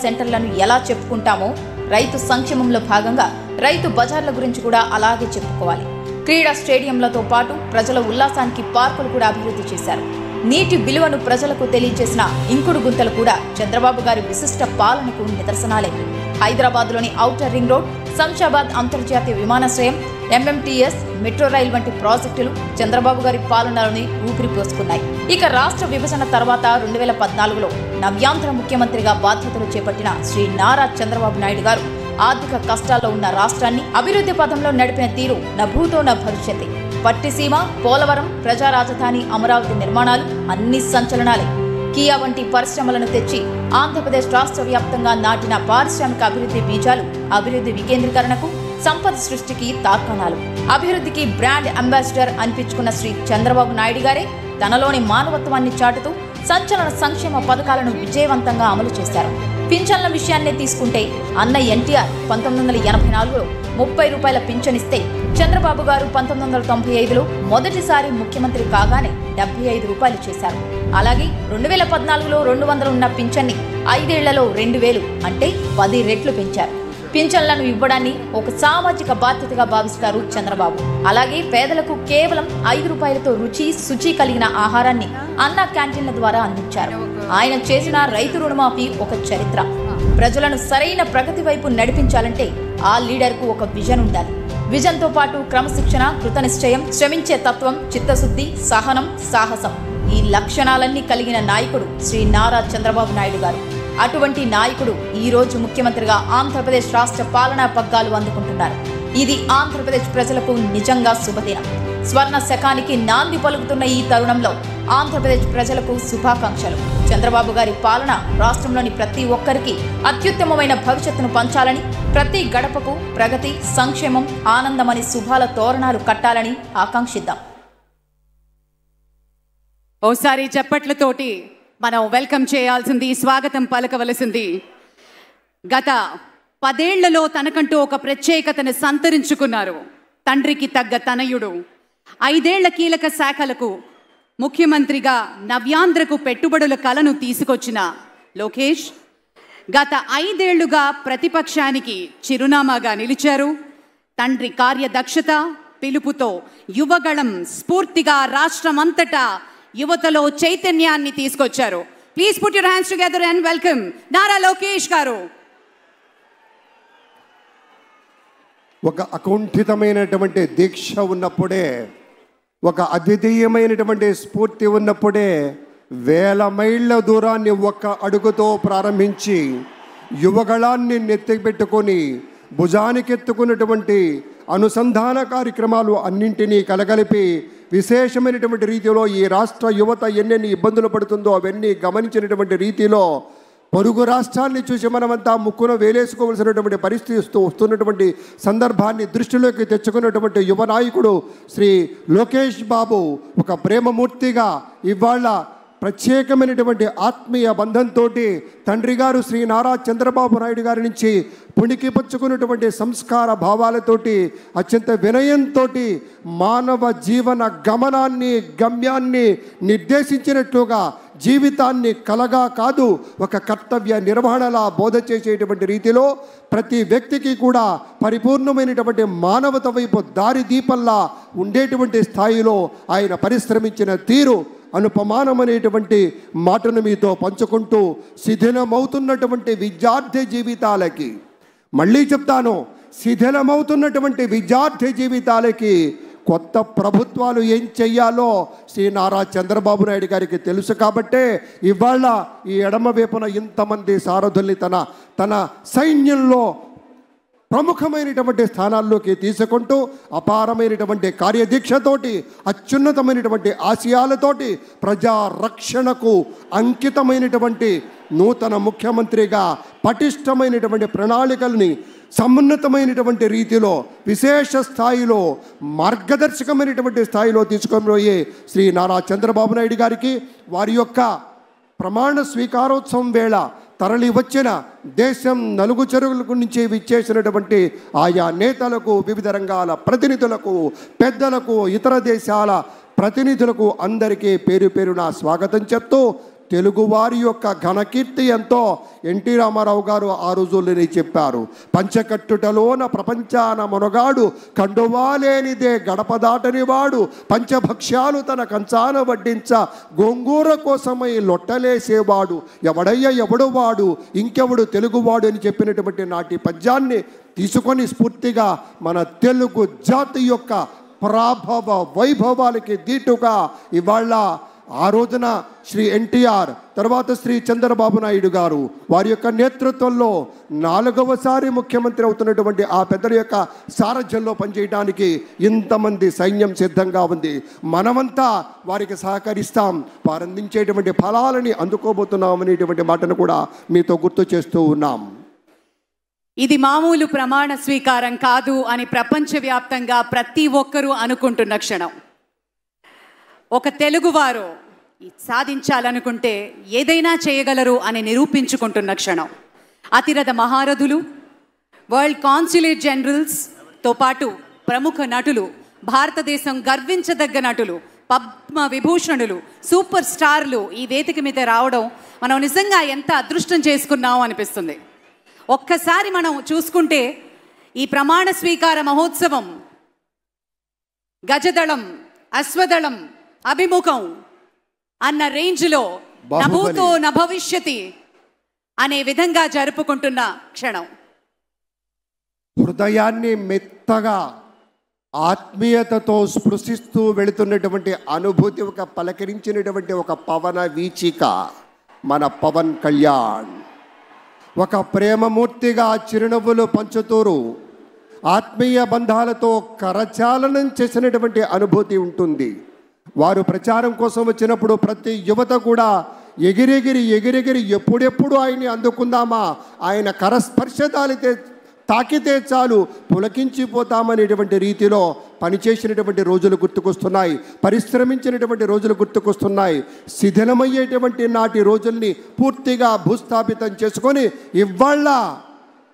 సెంటర్లను ఎలా చెప్పుకుంటామో రైతు సంక్షేమంలో భాగంగా రైతు బజార్ల గురించి కూడా అలాగే చెప్పుకోవాలి. క్రీడా స్టేడియంలతో పాటు ప్రజల ఉల్లాసానికి పార్కులు కూడా అభివృద్ధి చేశారు. నీటి విలువను ప్రజలకు తెలియజేసిన ఇంకుడు గుంతలు కూడా చంద్రబాబు గారి విశిష్ట పాలనకు నిదర్శనాలే. హైదరాబాద్లోని ఔటర్ రింగ్ రోడ్, శంషాబాద్ అంతర్జాతీయ విమానాశ్రయం, ఎంఎంటీఎస్, మెట్రో రైల్ వంటి ప్రాజెక్టులు చంద్రబాబు గారి పాలనలోని ఊపిరి పోసుకున్నాయి. ఇక రాష్ట్ర విభజన తర్వాత 2014లో నవ్యాంధ్ర ముఖ్యమంత్రిగా బాధ్యతలు చేపట్టిన శ్రీ నారా చంద్రబాబు నాయుడు గారు ఆర్థిక కష్టాల్లో ఉన్న రాష్ట్రాన్ని అభివృద్ధి పథంలో నడిపిన తీరు నభూతో న భవిష్యత్తే. పట్టిసీమ, పోలవరం, ప్రజా రాజధాని, అమరావతి నిర్మాణాలు అన్ని సంచలనాలే. కియా వంటి పరిశ్రమలను తెచ్చి ఆంధ్రప్రదేశ్ రాష్ట్ర వ్యాప్తంగా నాటిన పారిశ్రామిక అభివృద్ధి బీజాలు అభివృద్ధి వికేంద్రీకరణకు, సంపద సృష్టికి తార్కాణాలు. అభివృద్ధికి బ్రాండ్ అంబాసిడర్ అనిపించుకున్న శ్రీ చంద్రబాబు నాయుడు గారే తనలోని మానవత్వాన్ని చాటుతూ సంచలన సంక్షేమ పథకాలను విజయవంతంగా అమలు చేశారు. పింఛన్ల విషయాన్నే తీసుకుంటే అన్న ఎన్టీఆర్ 1984లో 30 రూపాయల పింఛన్ ఇస్తే చంద్రబాబు గారు 1995లో మొదటిసారి ముఖ్యమంత్రి కాగానే 75 రూపాయలు చేశారు. అలాగే 2014లో 200 ఉన్న పింఛన్ని 5 ఏళ్లలో 2000 అంటే 10 రెట్లు పెంచారు. పింఛన్లను ఇవ్వడాన్ని ఒక సామాజిక బాధ్యతగా భావిస్తారు చంద్రబాబు. అలాగే పేదలకు కేవలం 5 రూపాయలతో రుచి, శుచి కలిగిన ఆహారాన్ని అన్న క్యాంటీన్ల ద్వారా అందించారు. ఆయన చేసిన రైతు రుణమాఫీ ఒక చరిత్ర. ప్రజలను సరైన ప్రగతి వైపు నడిపించాలంటే ఆ లీడర్కు ఒక విజన్ ఉండాలి. విజన్తో పాటు క్రమశిక్షణ, కృతనిశ్చయం, శ్రమించే తత్వం, చిత్తశుద్ధి, సహనం, సాహసం ఈ లక్షణాలన్నీ కలిగిన నాయకుడు శ్రీ నారా చంద్రబాబు నాయుడు గారు. అటువంటి నాయకుడు ఈ రోజు ముఖ్యమంత్రిగా ఆంధ్రప్రదేశ్ రాష్ట్ర పాలనా పగ్గాలు అందుకుంటున్నారు. ఇది ఆంధ్రప్రదేశ్ ప్రజలకు నిజంగా శుభదినం. స్వర్ణ శకానికి నాంది పలుకుతున్న ఈ తరుణంలో ఆంధ్రప్రదేశ్ ప్రజలకు శుభాకాంక్షలు. చంద్రబాబు గారి పాలన రాష్ట్రంలోని ప్రతి ఒక్కరికి అత్యుత్తమమైన భవిష్యత్తును పంచాలని, ప్రతి గడపకు ప్రగతి, సంక్షేమం, ఆనందమని శుభాల తోరణాలు కట్టాలని ఆకాంక్షిద్దాం. ఓసారి చప్పట్లతోటి మనం వెల్కమ్ చేయాల్సింది, స్వాగతం పలకవలసింది. గత 10 ఏళ్లలో తనకంటూ ఒక ప్రత్యేకతను సంతరించుకున్నారు తండ్రికి తగ్గ తనయుడు. 5 ఏళ్ల కీలక శాఖలకు ముఖ్యమంత్రిగా నవ్యాంధ్రకు పెట్టుబడుల కలను తీసుకొచ్చిన లోకేష్ గత 5 ఏళ్లుగా ప్రతిపక్షానికి చిరునామాగా నిలిచారు. తండ్రి కార్యదక్షత, పిలుపుతో యువగళం స్ఫూర్తిగా రాష్ట్రమంతటా యువతలో చైతన్యాన్ని తీసుకొచ్చారు. Please put your hands together and welcome Nara Lokesh గారు. ఒక అకుంఠితమైనటువంటి దీక్ష ఉన్నప్పుడే, ఒక అద్వితీయమైనటువంటి స్ఫూర్తి ఉన్నప్పుడే 1000 మైళ్ళ దూరాన్ని ఒక్క అడుగుతో ప్రారంభించి యువగళాన్ని నెత్తిపెట్టుకొని భుజానికెత్తుకున్నటువంటి అనుసంధాన కార్యక్రమాలు అన్నింటినీ కలగలిపి విశేషమైనటువంటి రీతిలో ఈ రాష్ట్ర యువత ఎన్నెన్ని ఇబ్బందులు పడుతుందో అవన్నీ గమనించినటువంటి రీతిలో పొరుగు రాష్ట్రాన్ని చూసి మనమంతా ముక్కున వేలేసుకోవలసినటువంటి పరిస్థితి వస్తున్నటువంటి సందర్భాన్ని దృష్టిలోకి తెచ్చుకున్నటువంటి యువ నాయకుడు శ్రీ లోకేష్ బాబు ఒక ప్రేమమూర్తిగా ఇవాళ ప్రత్యేకమైనటువంటి ఆత్మీయ బంధంతో తండ్రి గారు శ్రీ నారా చంద్రబాబు నాయుడు గారి నుంచి పుణికిపుచ్చుకున్నటువంటి సంస్కార భావాలతోటి అత్యంత వినయంతో మానవ జీవన గమనాన్ని, గమ్యాన్ని నిర్దేశించినట్లుగా జీవితాన్ని కలగా కాదు ఒక కర్తవ్య నిర్వహణలా బోధ చేసేటువంటి రీతిలో ప్రతి వ్యక్తికి కూడా పరిపూర్ణమైనటువంటి మానవత వైపు దారి దీపంలా ఉండేటువంటి స్థాయిలో ఆయన పరిశ్రమించిన తీరు అనుపమానమైనటువంటి మాటను మీతో పంచుకుంటూ శిథిలమవుతున్నటువంటి విద్యార్థి జీవితాలకి, మళ్ళీ చెప్తాను, శిథిలమవుతున్నటువంటి విద్యార్థి జీవితాలకి కొత్త ప్రభుత్వాలు ఏం చెయ్యాలో శ్రీ నారా చంద్రబాబు నాయుడు గారికి తెలుసు. కాబట్టే ఇవాళ ఈ ఎడమ వైపున ఇంతమంది సారథుల్ని తన సైన్యంలో ప్రముఖమైనటువంటి స్థానాల్లోకి తీసుకుంటూ అపారమైనటువంటి కార్యదీక్షతోటి, అత్యున్నతమైనటువంటి ఆశయాలతోటి ప్రజా రక్షణకు అంకితమైనటువంటి నూతన ముఖ్యమంత్రిగా పటిష్టమైనటువంటి ప్రణాళికల్ని సమున్నతమైనటువంటి రీతిలో విశేష స్థాయిలో మార్గదర్శకమైనటువంటి స్థాయిలో తీసుకుపోయే శ్రీ నారా చంద్రబాబు నాయుడు గారికి వారి యొక్క ప్రమాణ స్వీకారోత్సవం వేళ తరలి వచ్చిన దేశం నలుగు చెరువుల నుంచి విచ్చేసినటువంటి ఆయా నేతలకు, వివిధ రంగాల ప్రతినిధులకు, పెద్దలకు, ఇతర దేశాల ప్రతినిధులకు అందరికీ పేరు పేరున స్వాగతం చెప్తూ తెలుగువారి యొక్క ఘనకీర్తి ఎంతో ఎన్టీ రామారావు గారు ఆ రోజుల్లోనే చెప్పారు. పంచకట్టుటలోన ప్రపంచాన మునగాడు, కండువాలేనిదే గడప దాటని వాడు, పంచభక్ష్యాలు తన కంచాన వడ్డించ గోంగూర కోసమై లొట్టలేసేవాడు, ఎవడయ్య ఎవడు వాడు, ఇంకెవడు తెలుగువాడు అని చెప్పినటువంటి నాటి పద్యాన్ని తీసుకొని స్ఫూర్తిగా మన తెలుగు జాతి యొక్క ప్రాభవ వైభవాలకి దీటుగా ఇవాళ ఆ రోజున శ్రీ ఎన్టీఆర్, తర్వాత శ్రీ చంద్రబాబు నాయుడు గారు వారి యొక్క నేతృత్వంలో 4వసారి ముఖ్యమంత్రి అవుతున్నటువంటి ఆ పెద్దల యొక్క సారథ్యంలో పనిచేయడానికి ఇంతమంది సైన్యం సిద్ధంగా ఉంది. మనమంతా వారికి సహకరిస్తాం, వారు అందించేటువంటి ఫలాలని అందుకోబోతున్నాం అనేటువంటి మాటను కూడా మీతో గుర్తు చేస్తూ ఉన్నాం. ఇది మామూలు ప్రమాణ స్వీకారం కాదు అని ప్రపంచవ్యాప్తంగా ప్రతి ఒక్కరూ అనుకుంటున్న క్షణం. ఒక తెలుగువారు సాధించాలనుకుంటే ఏదైనా చేయగలరు అని నిరూపించుకుంటున్న క్షణం. అతిరథ మహారథులు, వరల్డ్ కాన్సులేట్ జనరల్స్తో పాటు ప్రముఖ నటులు, భారతదేశం గర్వించదగ్గ నటులు, పద్మ విభూషణులు, సూపర్ స్టార్లు ఈ వేదిక మీద రావడం మనం నిజంగా ఎంత అదృష్టం చేసుకున్నాం అనిపిస్తుంది. ఒక్కసారి మనం చూసుకుంటే ఈ ప్రమాణ స్వీకార మహోత్సవం గజదళం, అశ్వదళం, అభిముఖం అన్న రేంజ్లో నభూతో నభవిష్యతి అనే విధంగా జరుపుకుంటున్న క్షణం. హృదయాన్ని మెత్తగా ఆత్మీయతతో స్పృశిస్తూ వెళుతున్నటువంటి అనుభూతి, ఒక పలకరించినటువంటి ఒక పవన వీచిక మన పవన్ కళ్యాణ్. ఒక ప్రేమమూర్తిగా చిరునవ్వులు పంచుతూరు ఆత్మీయ బంధాలతో కరచాలనం చేసినటువంటి అనుభూతి ఉంటుంది. వారు ప్రచారం కోసం వచ్చినప్పుడు ప్రతి యువత కూడా ఎగిరెగిరి ఎప్పుడెప్పుడు ఆయన్ని అందుకుందామా, ఆయన కరస్పర్శ తాకితే చాలు పులకించిపోతామనేటువంటి రీతిలో పనిచేసినటువంటి రోజులు గుర్తుకొస్తున్నాయి, పరిశ్రమించినటువంటి రోజులు గుర్తుకొస్తున్నాయి. శిథిలమయ్యేటువంటి నాటి రోజుల్ని పూర్తిగా భూస్థాపితం చేసుకొని ఇవాళ